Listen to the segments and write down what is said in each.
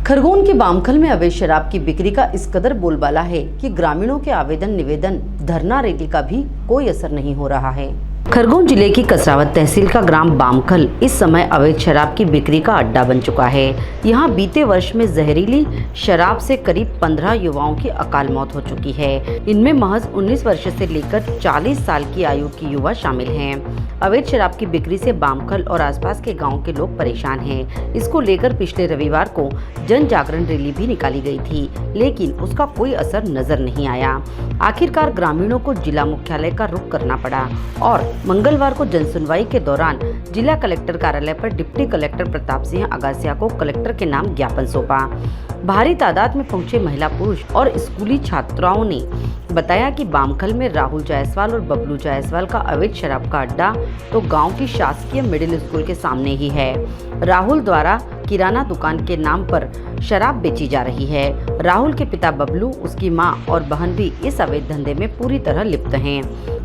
खरगोन के बामखल में अवैध शराब की बिक्री का इस कदर बोलबाला है कि ग्रामीणों के आवेदन निवेदन धरना रैली का भी कोई असर नहीं हो रहा है। खरगोन जिले की कसरावत तहसील का ग्राम बामखल इस समय अवैध शराब की बिक्री का अड्डा बन चुका है। यहाँ बीते वर्ष में जहरीली शराब से करीब 15 युवाओं की अकाल मौत हो चुकी है। इनमें महज 19 वर्ष से लेकर 40 साल की आयु की युवा शामिल हैं। अवैध शराब की बिक्री से बामखल और आसपास के गाँव के लोग परेशान हैं। इसको लेकर पिछले रविवार को जन जागरण रैली भी निकाली गई थी, लेकिन उसका कोई असर नजर नहीं आया। आखिरकार ग्रामीणों को जिला मुख्यालय का रुख करना पड़ा और मंगलवार को जनसुनवाई के दौरान जिला कलेक्टर कार्यालय पर डिप्टी कलेक्टर प्रताप सिंह अगासिया को कलेक्टर के नाम ज्ञापन सौंपा। भारी तादाद में पहुंचे महिला पुरुष और स्कूली छात्राओं ने बताया कि बामखल में राहुल जायसवाल और बबलू जायसवाल का अवैध शराब का अड्डा तो गांव की शासकीय मिडिल स्कूल के सामने ही है। राहुल द्वारा किराना दुकान के नाम पर शराब बेची जा रही है। राहुल के पिता बबलू, उसकी मां और बहन भी इस अवैध धंधे में पूरी तरह लिप्त हैं।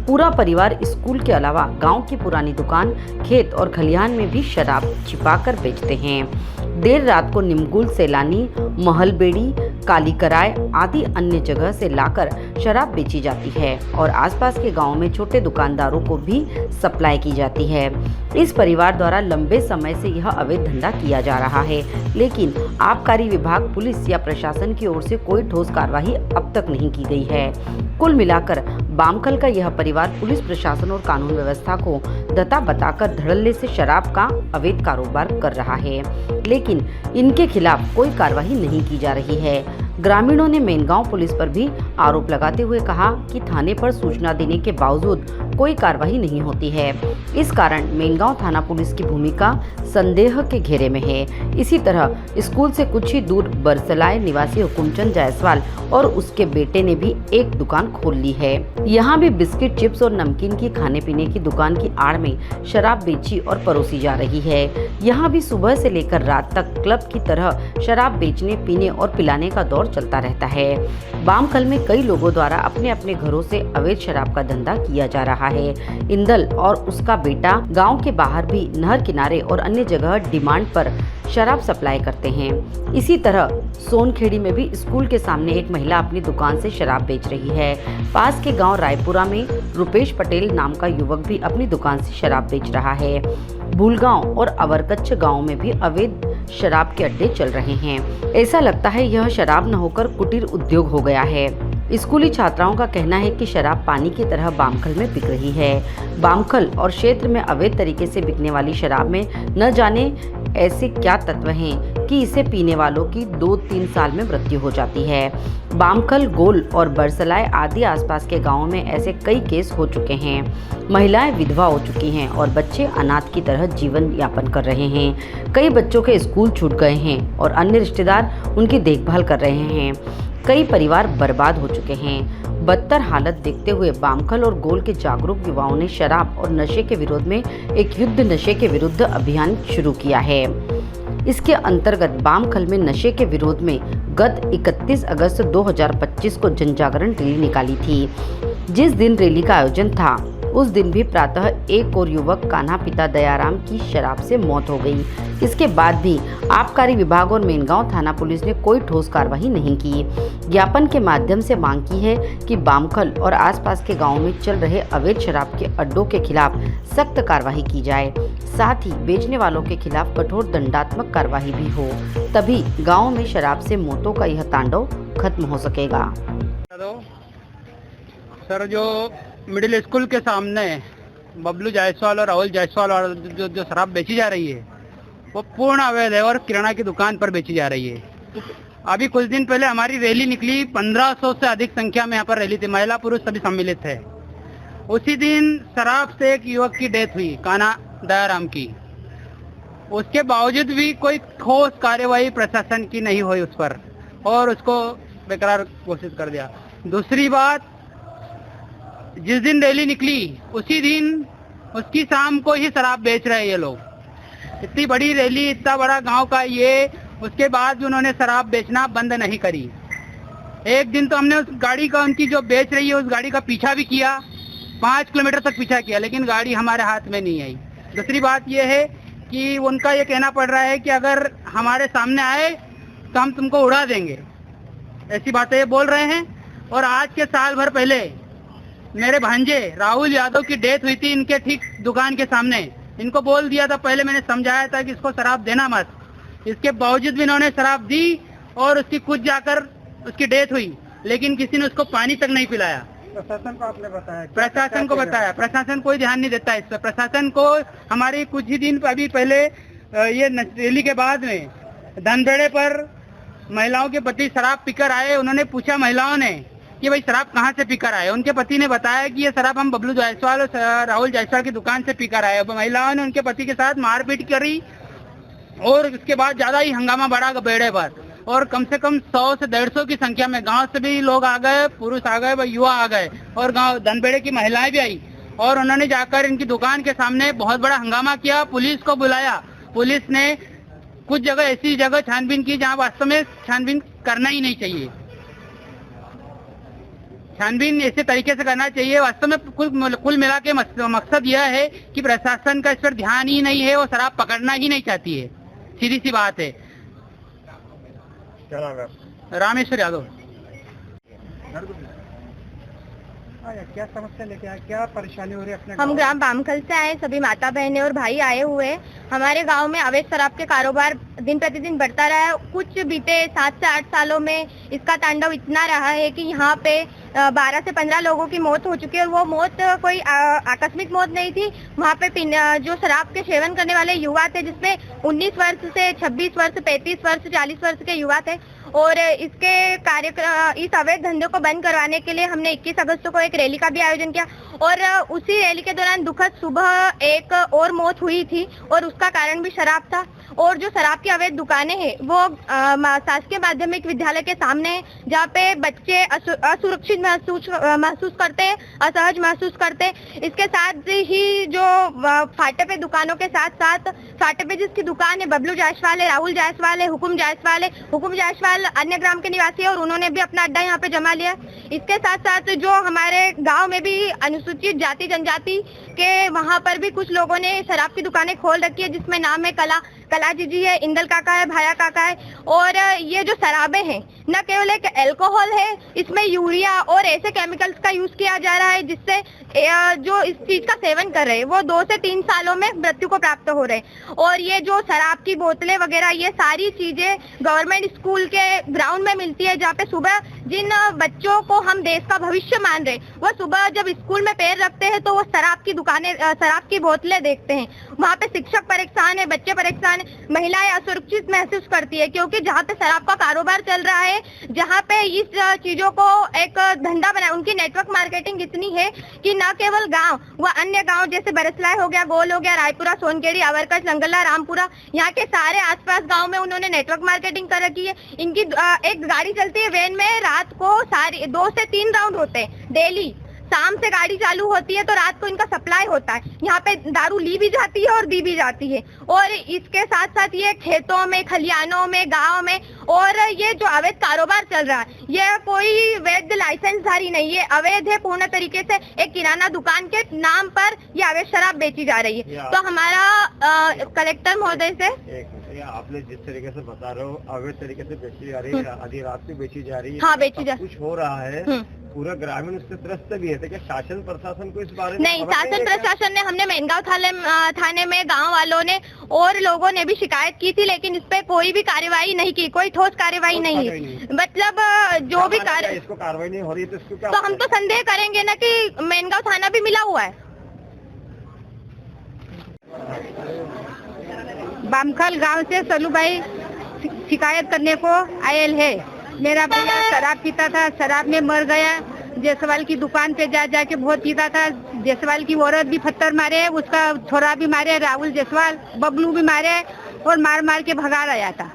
पूरा परिवार स्कूल के अलावा गांव की पुरानी दुकान, खेत और खलिहान में भी शराब छिपाकर बेचते हैं। देर रात को निमगुल, सैलानी, महलबेड़ी, कालीकराय आदि अन्य जगह से लाकर शराब बेची जाती है और आसपास के गांव में छोटे दुकानदारों को भी सप्लाई की जाती है। इस परिवार द्वारा लंबे समय से यह अवैध धंधा किया जा रहा है, लेकिन आबकारी विभाग, पुलिस या प्रशासन की ओर से कोई ठोस कार्रवाई अब तक नहीं की गई है। कुल मिलाकर बामखल का यह परिवार पुलिस प्रशासन और कानून व्यवस्था को दता बताकर धड़ल्ले से शराब का अवैध कारोबार कर रहा है, लेकिन इनके खिलाफ कोई कार्रवाई नहीं की जा रही है। ग्रामीणों ने मेनगांव पुलिस पर भी आरोप लगाते हुए कहा कि थाने पर सूचना देने के बावजूद कोई कार्रवाई नहीं होती है। इस कारण मेनगांव थाना पुलिस की भूमिका संदेह के घेरे में है। इसी तरह स्कूल से कुछ ही दूर बरसलाय निवासी हुकुमचंद जायसवाल और उसके बेटे ने भी एक दुकान खोल ली है। यहाँ भी बिस्किट, चिप्स और नमकीन की खाने पीने की दुकान की आड़ में शराब बेची और परोसी जा रही है। यहाँ भी सुबह से लेकर रात तक क्लब की तरह शराब बेचने, पीने और पिलाने का दौर चलता रहता है। बामखल में कई लोगों द्वारा अपने अपने घरों से अवैध शराब का धंधा किया जा रहा है। इंदल और उसका बेटा गांव के बाहर भी नहर किनारे और अन्य जगह डिमांड पर शराब सप्लाई करते हैं। इसी तरह सोनखेड़ी में भी स्कूल के सामने एक महिला अपनी दुकान से शराब बेच रही है। पास के गांव रायपुरा में रुपेश पटेल नाम का युवक भी अपनी दुकान से शराब बेच रहा है। भूलगांव और अवरकच्छ गांव में भी अवैध शराब के अड्डे चल रहे हैं। ऐसा लगता है यह शराब न होकर कुटीर उद्योग हो गया है। स्कूली छात्राओं का कहना है कि शराब पानी की तरह बामखल में बिक रही है। बामखल और क्षेत्र में अवैध तरीके से बिकने वाली शराब में न जाने ऐसे क्या तत्व हैं कि इसे पीने वालों की 2-3 साल में मृत्यु हो जाती है। बामखल, गोल और बरसलाय आदि आसपास के गांवों में ऐसे कई केस हो चुके हैं। महिलाएं विधवा हो चुकी हैं और बच्चे अनाथ की तरह जीवन यापन कर रहे हैं। कई बच्चों के स्कूल छूट गए हैं और अन्य रिश्तेदार उनकी देखभाल कर रहे हैं। कई परिवार बर्बाद हो चुके हैं। बदतर हालत देखते हुए बामखल और गोल के जागरूक युवाओं ने शराब और नशे के विरोध में एक युद्ध नशे के विरुद्ध अभियान शुरू किया है। इसके अंतर्गत बामखल में नशे के विरोध में गत 31 अगस्त 2025 को जन जागरण रैली निकाली थी। जिस दिन रैली का आयोजन था उस दिन भी प्रातः एक और युवक कान्हा पिता दयाराम की शराब से मौत हो गई। इसके बाद भी आबकारी विभाग और मेनगांव थाना पुलिस ने कोई ठोस कार्रवाई नहीं की। ज्ञापन के माध्यम से मांग की है कि बामखल और आसपास के गांवों में चल रहे अवैध शराब के अड्डों के खिलाफ सख्त कार्रवाई की जाए, साथ ही बेचने वालों के खिलाफ कठोर दंडात्मक कार्रवाई भी हो, तभी गाँव में शराब से मौतों का यह तांडव खत्म हो सकेगा। सर, जो मिडिल स्कूल के सामने बबलू जायसवाल और राहुल जायसवाल और जो शराब बेची जा रही है वो पूर्ण अवैध है और किराना की दुकान पर बेची जा रही है। अभी कुछ दिन पहले हमारी रैली निकली, 1500 से अधिक संख्या में यहाँ पर रैली थी, महिला पुरुष सभी सम्मिलित थे। उसी दिन शराब से एक युवक की डेथ हुई, कान्हा दयाराम की। उसके बावजूद भी कोई ठोस कार्यवाही प्रशासन की नहीं हुई उस पर और उसको बेकरार घोषित कर दिया। दूसरी बात, जिस दिन रैली निकली उसी दिन उसकी शाम को ही शराब बेच रहे हैं ये लोग। इतनी बड़ी रैली, इतना बड़ा गांव का ये, उसके बाद भी उन्होंने शराब बेचना बंद नहीं करी। एक दिन तो हमने उस गाड़ी का, उनकी जो बेच रही है उस गाड़ी का पीछा भी किया, 5 किलोमीटर तक पीछा किया, लेकिन गाड़ी हमारे हाथ में नहीं आई। दूसरी बात ये है कि उनका ये कहना पड़ रहा है कि अगर हमारे सामने आए तो हम तुमको उड़ा देंगे, ऐसी बातें ये बोल रहे हैं। और आज के साल भर पहले मेरे भांजे राहुल यादव की डेथ हुई थी इनके ठीक दुकान के सामने। इनको बोल दिया था, पहले मैंने समझाया था कि इसको शराब देना मत, इसके बावजूद भी इन्होंने शराब दी और उसकी कुछ जाकर उसकी डेथ हुई, लेकिन किसी ने उसको पानी तक नहीं पिलाया। प्रशासन को आपने बताया? प्रशासन को बताया, प्रशासन कोई ध्यान नहीं देता इस पर। प्रशासन को हमारी कुछ ही दिन अभी पहले ये रैली के बाद में धनबेड़े पर महिलाओं के पति शराब पीकर आए। उन्होंने पूछा महिलाओं ने कि भाई शराब कहाँ से पीकर आए। उनके पति ने बताया कि ये शराब हम बबलू जायसवाल और राहुल जायसवाल की दुकान से पीकर आए। महिलाओं ने उनके पति के साथ मारपीट करी और इसके बाद ज्यादा ही हंगामा बढ़ा बेड़े पर, और कम से कम 100 से 150 की संख्या में गांव से भी लोग आ गए, पुरुष आ गए, युवा आ गए और गांव धनबेड़े की महिलाएं भी आई और उन्होंने जाकर इनकी दुकान के सामने बहुत बड़ा हंगामा किया। पुलिस को बुलाया, पुलिस ने कुछ जगह ऐसी जगह छानबीन की जहां वास्तव में छानबीन करना ही नहीं चाहिए। छानबीन ऐसे तरीके से करना चाहिए। वास्तव में कुल मिला के मकसद यह है कि प्रशासन का इस पर ध्यान ही नहीं है, वो शराब पकड़ना ही नहीं चाहती है, सीधी सी बात है। क्या नाम है? रामेश्वर यादव। क्या समस्या लेके आए, क्या परेशानी हो रही है अपने? हम ग्राम बामखल से आए, सभी माता बहनें और भाई आए हुए। हमारे गांव में अवैध शराब के कारोबार दिन प्रतिदिन बढ़ता रहा है। कुछ बीते 7 से 8 सालों में इसका तांडव इतना रहा है कि यहाँ पे 12 से 15 लोगों की मौत हो चुकी है। और वो मौत कोई आकस्मिक मौत नहीं थी। वहाँ पे जो शराब के सेवन करने वाले युवा थे, जिसमें 19 वर्ष से 26 वर्ष, 35 वर्ष, 40 वर्ष के युवा थे। और इसके इस अवैध धंधे को बंद करवाने के लिए हमने 21 अगस्त को एक रैली का भी आयोजन किया और उसी रैली के दौरान दुखद सुबह एक और मौत हुई थी और उसका कारण भी शराब था। और जो शराब की अवैध दुकानें हैं वो शासकीय माध्यमिक विद्यालय के सामने है, जहाँ पे बच्चे असुरक्षित महसूस करते हैं, असहज महसूस करते हैं। इसके साथ ही जो फाटे पे दुकानों के साथ साथ फाटे पे जिसकी दुकान है बबलू जायसवाल है, राहुल जायसवाल है, हुकुम जायसवाल है। हुकुम जायसवाल अन्य ग्राम के निवासी है और उन्होंने भी अपना अड्डा यहाँ पे जमा लिया। इसके साथ साथ जो हमारे गाँव में भी अनुसूचित जाति जनजाति के वहाँ पर भी कुछ लोगों ने शराब की दुकानें खोल रखी है, जिसमें नाम है कला जीजी है, इंदल काका है, भाया काका है। और ये जो शराबें हैं न केवल एक अल्कोहल है, इसमें यूरिया और ऐसे केमिकल्स का यूज किया जा रहा है जिससे जो इस चीज का सेवन कर रहे हैं वो 2 से 3 सालों में मृत्यु को प्राप्त हो रहे हैं। और ये जो शराब की बोतलें वगैरह ये सारी चीजें गवर्नमेंट स्कूल के ग्राउंड में मिलती है, जहाँ पे सुबह जिन बच्चों को हम देश का भविष्य मान रहे वो सुबह जब स्कूल में पैर रखते हैं तो वो शराब की दुकानें, शराब की बोतलें देखते हैं। वहाँ पे शिक्षक परेशान है, बच्चे परेशान है, महिलाएं असुरक्षित महसूस करती है, क्योंकि जहाँ पे शराब का कारोबार चल रहा है, जहाँ पे इस चीजों को एक धंधा बना, उनकी नेटवर्क मार्केटिंग इतनी है कि न केवल गांव व अन्य गांव जैसे बरसलाय हो गया, गोल हो गया, रायपुरा, सोनकेड़ी, अवरकच, लंगला, रामपुरा, यहाँ के सारे आसपास गांव में उन्होंने नेटवर्क मार्केटिंग कर रखी है। इनकी एक गाड़ी चलती है वैन में, रात को सारी 2 से 3 राउंड होते हैं डेली। शाम से गाड़ी चालू होती है तो रात को इनका सप्लाई होता है। यहाँ पे दारू ली भी जाती है और दी भी जाती है। और इसके साथ साथ ये खेतों में, खलियानों में, गाँव में, और ये जो अवैध कारोबार चल रहा है ये कोई वैध लाइसेंसधारी नहीं है, अवैध है पूर्ण तरीके से। एक किराना दुकान के नाम पर ये अवैध शराब बेची जा रही है। तो हमारा कलेक्टर महोदय से आपने जिस तरीके से बता रहे हो अवैध तरीके से बेची जा रही है, आधी रात में बेची जा रही है, हाँ बेची जा कुछ हो रहा है, पूरा ग्रामीण उससे त्रस्त भी है। तो क्या शासन प्रशासन को इस बारे में नहीं, शासन प्रशासन ने, हमने मेनगांव थाने में गांव वालों ने और लोगों ने भी शिकायत की थी, लेकिन इस पे कोई भी कार्यवाही नहीं की, कोई ठोस कार्यवाही नहीं है। मतलब जो भी इसको कार्रवाई नहीं हो रही है तो इसको क्या, तो हम तो संदेह करेंगे ना कि मेनगांव थाना भी मिला हुआ है। बामखल गांव से सलू भाई शिकायत करने को आयल है। मेरा भैया शराब पीता था, शराब में मर गया। जायसवाल की दुकान पे जा जाके बहुत पीता था। जायसवाल की औरत भी पत्थर मारे, उसका छोरा भी मारे, राहुल जायसवाल, बबलू भी मारे और मार मार के भगा रहा था।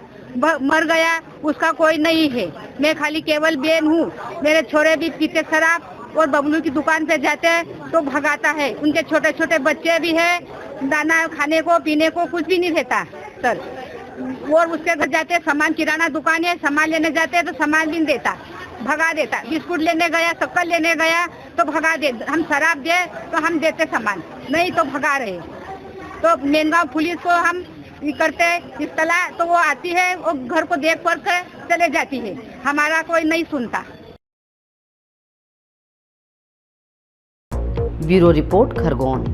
मर गया, उसका कोई नहीं है। मैं खाली केवल बेन हूँ। मेरे छोरे भी पीते शराब और बबलू की दुकान पे जाते हैं तो भगाता है। उनके छोटे छोटे बच्चे भी है, दाना खाने को पीने को कुछ भी नहीं देता सर। और उसके घर जाते, सामान किराना दुकान है, सामान लेने जाते हैं तो सामान भी नहीं देता, भगा देता। बिस्कुट लेने गया, शक्कर लेने गया तो भगा दे। हम शराब दे तो हम देते सामान, नहीं तो भगा रहे। तो मेनगांव पुलिस को हम करते इस तला तो वो आती है, वो घर को देख कर के चले जाती है, हमारा कोई नहीं सुनता। Bureau report Khargone.